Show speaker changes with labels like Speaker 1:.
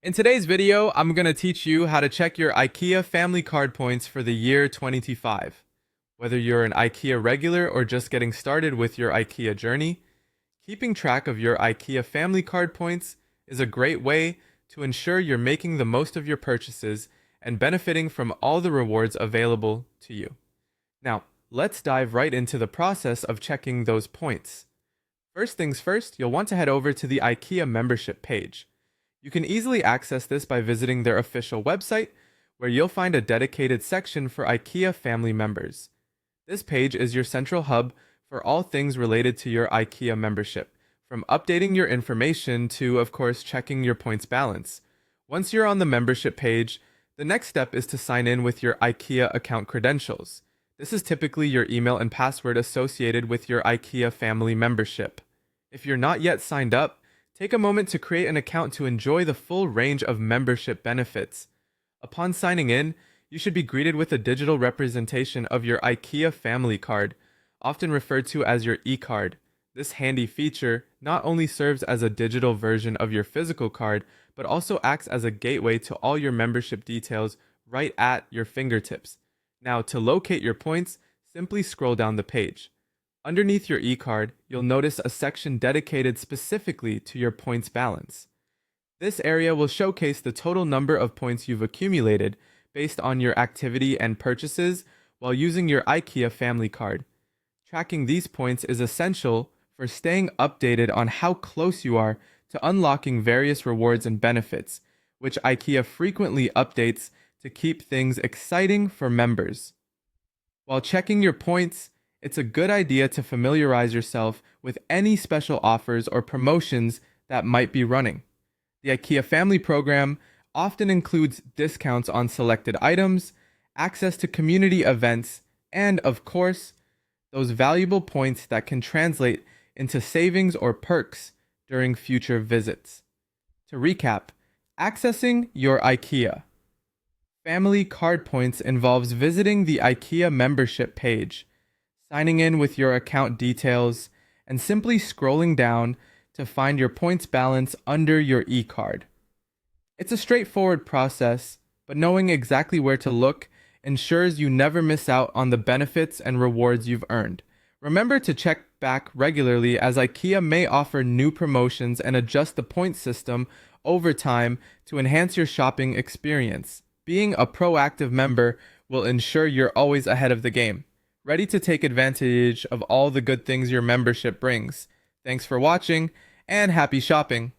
Speaker 1: In today's video, I'm going to teach you how to check your IKEA Family Card points for the year 2025. Whether you're an IKEA regular or just getting started with your IKEA journey, keeping track of your IKEA Family Card points is a great way to ensure you're making the most of your purchases and benefiting from all the rewards available to you. Now, let's dive right into the process of checking those points. First things first, you'll want to head over to the IKEA membership page. You can easily access this by visiting their official website, where you'll find a dedicated section for IKEA family members. This page is your central hub for all things related to your IKEA membership, from updating your information to, of course, checking your points balance. Once you're on the membership page, the next step is to sign in with your IKEA account credentials. This is typically your email and password associated with your IKEA family membership. If you're not yet signed up, take a moment to create an account to enjoy the full range of membership benefits. Upon signing in, you should be greeted with a digital representation of your IKEA Family Card, often referred to as your e-card. This handy feature not only serves as a digital version of your physical card, but also acts as a gateway to all your membership details right at your fingertips. Now, to locate your points, simply scroll down the page. Underneath your e-card, you'll notice a section dedicated specifically to your points balance. This area will showcase the total number of points you've accumulated based on your activity and purchases while using your IKEA Family Card. Tracking these points is essential for staying updated on how close you are to unlocking various rewards and benefits, which IKEA frequently updates to keep things exciting for members. While checking your points, it's a good idea to familiarize yourself with any special offers or promotions that might be running. The IKEA Family Program often includes discounts on selected items, access to community events, and, of course, those valuable points that can translate into savings or perks during future visits. To recap, accessing your IKEA Family Card points involves visiting the IKEA membership page, signing in with your account details, and simply scrolling down to find your points balance under your e-card. It's a straightforward process, but knowing exactly where to look ensures you never miss out on the benefits and rewards you've earned. Remember to check back regularly, as IKEA may offer new promotions and adjust the point system over time to enhance your shopping experience. Being a proactive member will ensure you're always ahead of the game, ready to take advantage of all the good things your membership brings. Thanks for watching, and happy shopping!